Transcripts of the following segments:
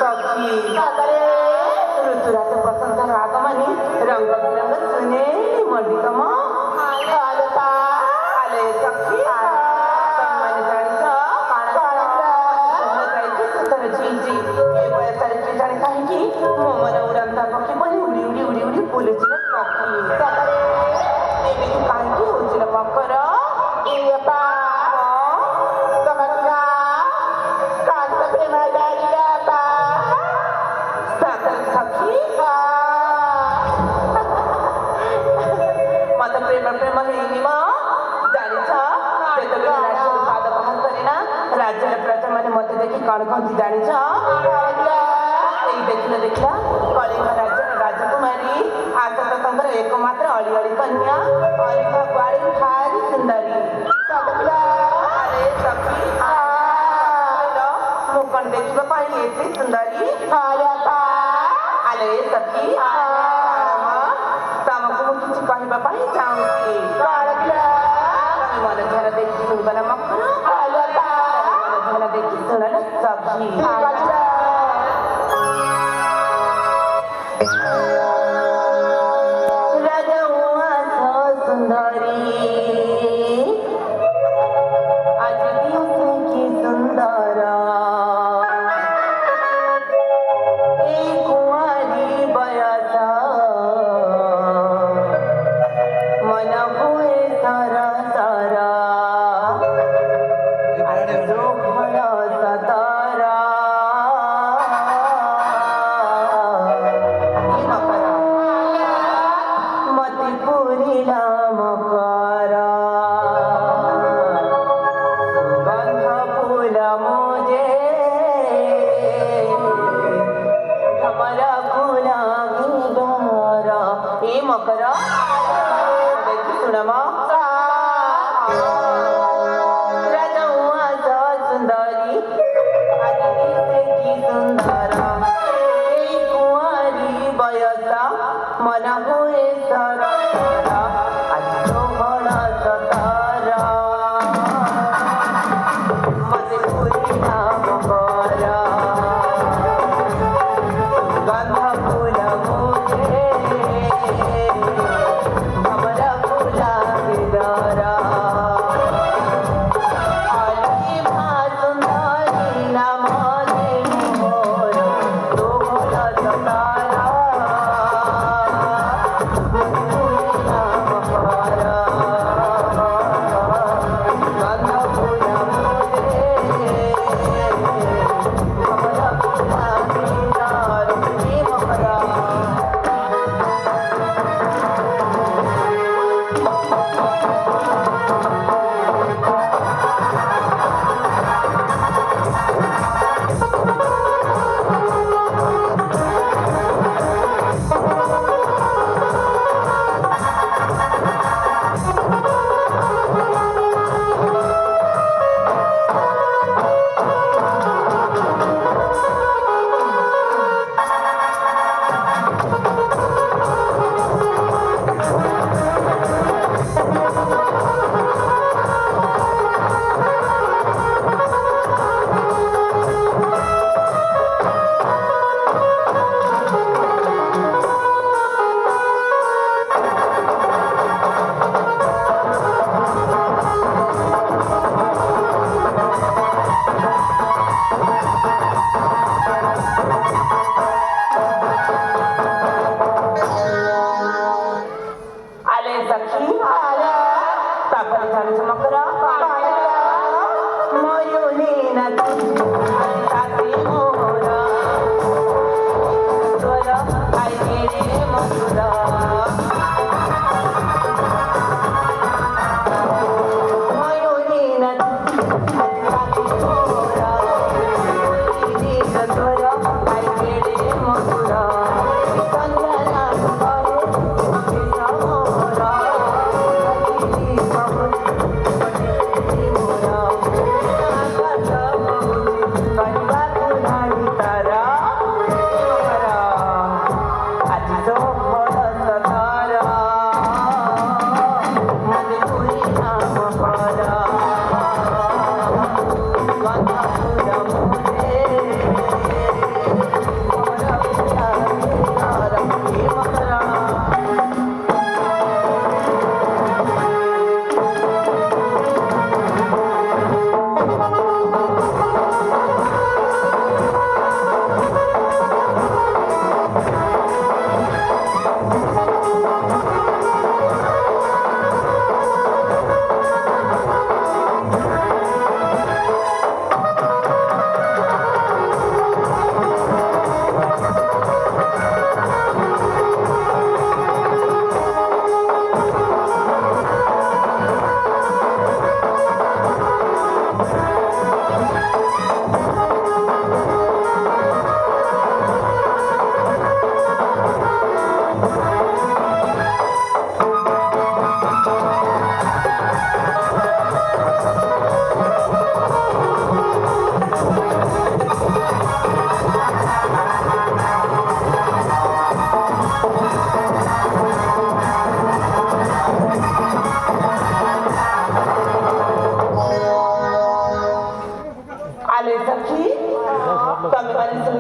सखी ऋतुराज बसंत आगमनी रंग बिरंग सुने मंडितम आले सखी तन्मने जानिछ सुतर झिझी ए बयसरे के जाने काहेकि मो मन उड़ंता पक्षी पनि उड़ी उड़ी उड़ी उड़ी बोलुछिन सखी एमिति काहेकि होउछिन मकर राज्य प्रजा मैंने मत देखी कौन कहती जानी देखला देखला कलिंग राज्य राजकुमारी आशा एकमात्र अड़ी अड़ी कन्या अलिभारी भारी सुंदरी अरे सखी मुकन देखा एते सुंदरी अरे सखी तमको किसी कहवा चाहूँगी मन झर देखी सुनबला मकर देखी सुनल सखी राजहुआ सुंदरी आज दिवस की सुंदर ए कुंवारी बयसा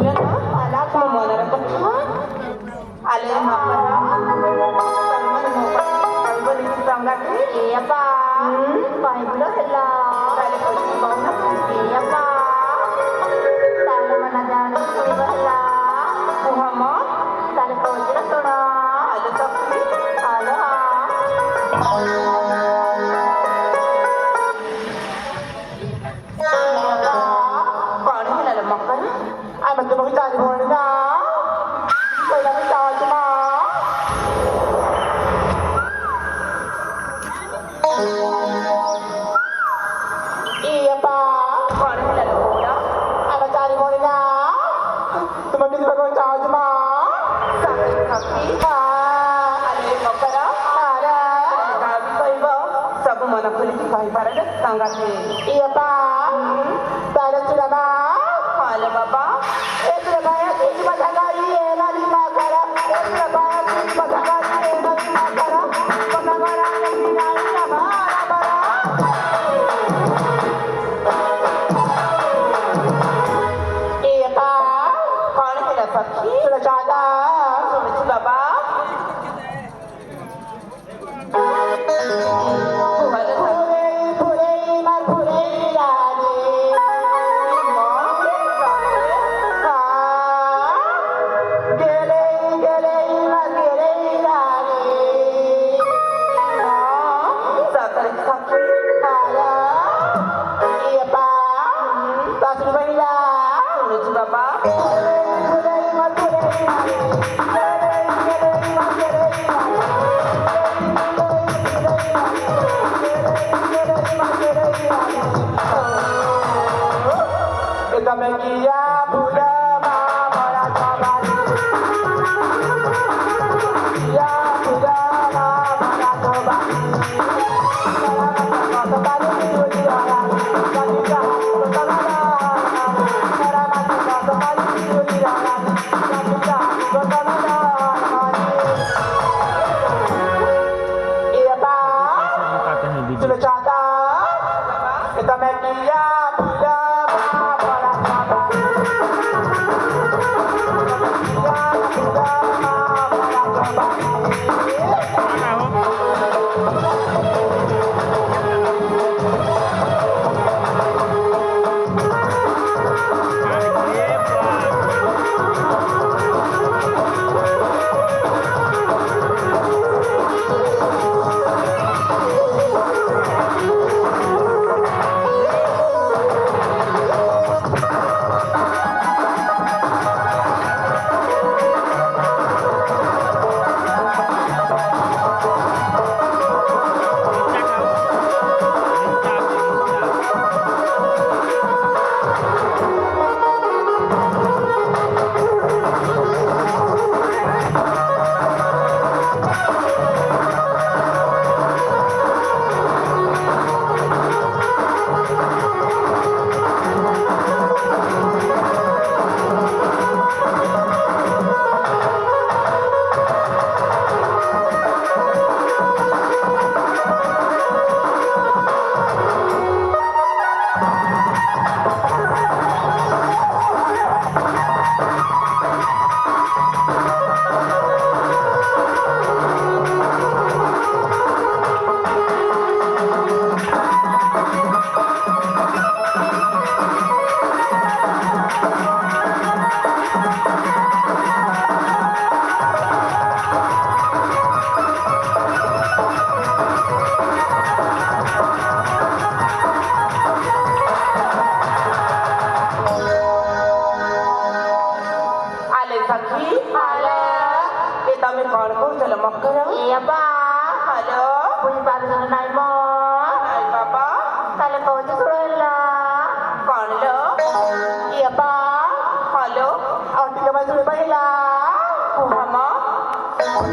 उरलं ना मला मनाला तर छान आले माकरा सांगाते Apa? Pahay bulan sila. चालेल पैसे पाहू ना Apa? Tala manadaan ko wala. पुहा mug Tala ko sila to na. आलं चपली Alo ha. पाणी घालायला मकर Ay, magdamag tayo mo na. Wala may tao na. Iya pa. पाणी घालायला बोला Ay, magdali mo na. Tumagin ba ko tao na? साखर खाकी Ha. आले मकरा Ara. गावी पैब सब मना खोलीची काही पारायला सांगाते Iya pa. Tala sila ba? आलं बाबा Eh, Surabaya, hindi matagay, eh, nalimagara. Eh, Surabaya, hindi matagay, eh, nalimagara. Pagkagara ng binay na bara-bara. Iya pa. पाणी घाला सखी Sulasyada. सोडची बाबा पुहायला सांग Pulay, pulay, magpulay, lagi. Ha? Gelay, gelay, maggelay, lagi. साखर खाकी Ala. Iya pa. Tapos na ba nila? सोडची बाबा Pulay, magpulay, lagi. Gelay, gelay, maggelay, lagi. Kita mekia buda mara kabar. Ya buda mara kabar. Kata kali di ara, kali ka kata kala. Mara kata kali di ara, kali ka kata kala. Iya ba? Sudah catat. Kita mekia buda mara kabar. Ya buda mara kabar. आले सखी आलं येता मी call करू त्याला मकर Iya ba? Hello Punya baru na nai mo. नाही बाबा Tala ko sa surala. कॉणलं Iya ba? Hello Ang tiga ba sulit ba ila? पुहा मग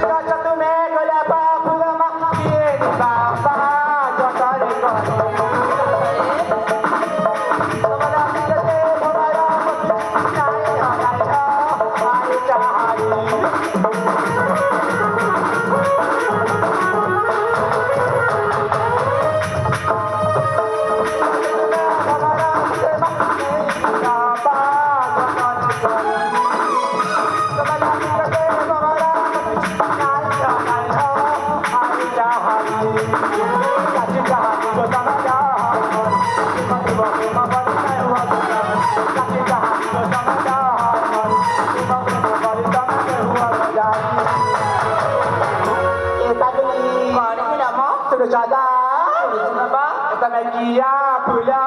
Kira sa tume gola pa pula ma. Iya ba pa jota re ko. Kamala tiga te bhara ko. Nai nai na. Ai chahari. Bye. किया फुला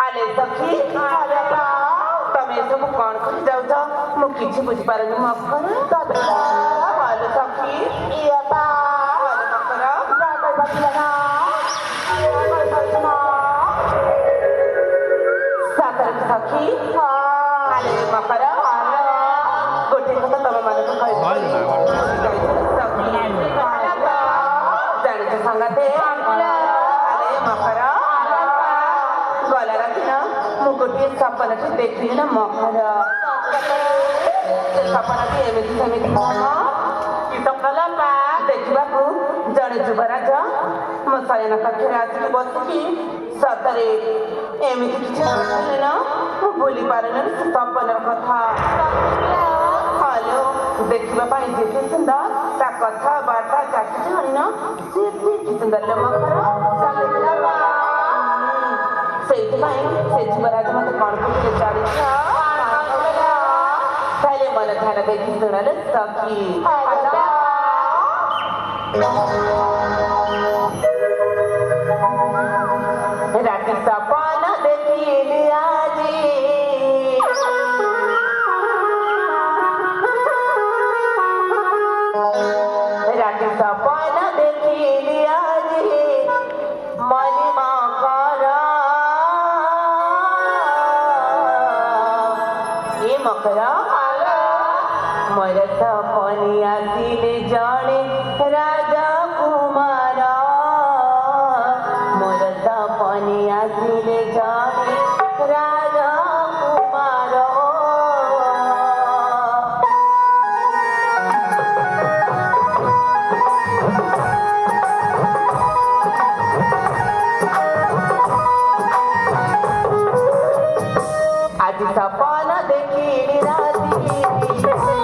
आले सखी तमे सब कौन कर जाउछ मु किछि बुझ पारनी माफ कर आले सखी आले मकर सातर सखी आले मकर गोटे কথা तमे माने तो कहि जाने संगते आले मकर गला राखिना मु गोटे सपना के देखी ना मकर सपना के एमिति सेमिति कि सपना बा देखिबा को जने जुबराज म सयन कक्षरे आसी बसिकी सतरे एमिति किछि नथले ना मु भूली पारने सपना कथा हेलो देखिबा पाई जेते सुंदर ता कथा बार्ता चाची हनी ना सेति कि सुंदर ले मकर सालेला ସେଇଥିପାଇଁ ସେ ଯୁବରାଜ ମତେ କଣ କହୁଥିଲେ ଜାଣିଛ ତାହେଲେ ମନ ଧ୍ୟାନ ଦେଇକି ଶୁଣଲେ ସଖୀ ରାତି ସପନ ଦେଖିଲି ଆଜି ରାତି ସପନ ଦେଖିଲି ଆଜି ମନି ମକର मकर मोर सपनी आसिले जड़े राजा कुमार मोर सपनी आसिले जड़े राजा कुमार आज सपना देखी राती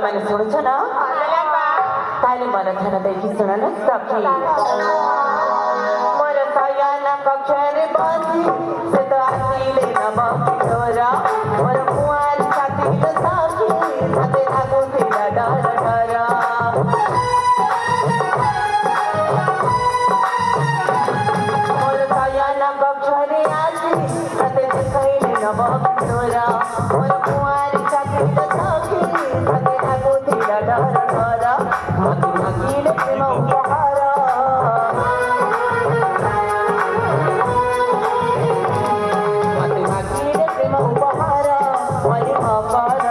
ମାନେ ଶୁଣୁଛ ନା ତାହେଲେ ମନ ଧ୍ୟାନ ଦେଇକି ଶୁଣ ନା ସଖୀ ମୋର ଶୟନ କକ୍ଷରେ ବସି ସେ ତ ଆସିଲେ ନବ କିଶୋର ମୋର କୁଆଁରୀ ଛାତିର ସଖୀ ସତେ ଲାଗୁଥିଲା ଡର ଡର ମୋର ଶୟନ କକ୍ଷରେ ଆସି ସତେ ଦେଖାଇଲେ ନବ କିଶୋର ମୋର କୁଆଁରୀ ଛାତିର ସଖୀ ସତେ ଲାଗୁଥିଲା ଡର ଡର ମତେ ମାଗିଲେ ପ୍ରେମ ଉପହାର ମତେ ମାଗିଲେ ପ୍ରେମ ଉପହାର ମଲି ମକର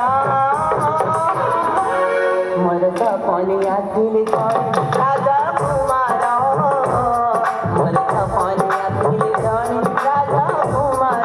ମୋର ସପନେ ଆସିଲେ ଜଣେ ରାଜା କୁମାର ମୋର ସପନେ ଆସିଲେ ଜଣେ ରାଜା କୁମାର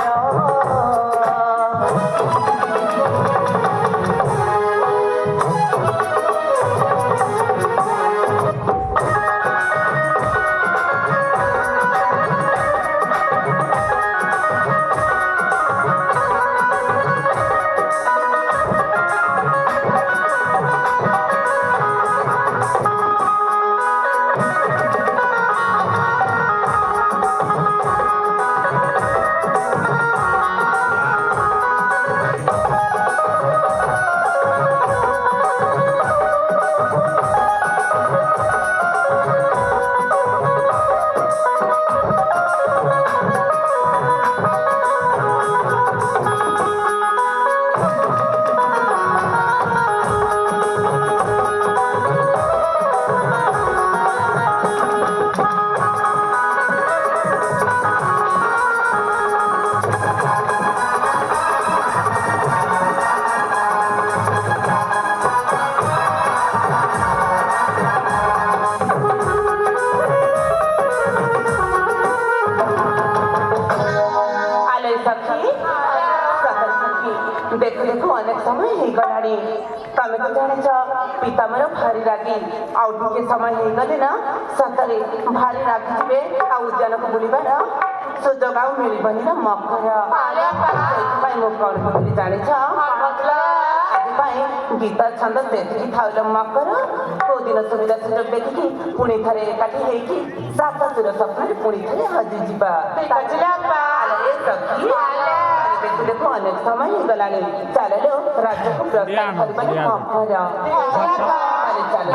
देखो देखो अनेक समय हो गलानी तमे तो जानिछ पिता मोर भारी रागी आउ टिके समय हो गले ना सतरे भारी रागी जिबे आ उद्यान को बुलिबार सुजोग आउ मिलिबनी ना मकर भाई मो कौन बोली जानिछ आदि भाई गीता छंद देखि थाउल मकर को दिन सुविधा सुजोग देखि पुणी थरे एकाठी हेकी सात सुर सपन पुणी थरे हजि जिबा बजला पा ए सखी देखो देखो अनेक समय हो गलानी चलो राज्य को प्रस्ताव करबनी मकर चलो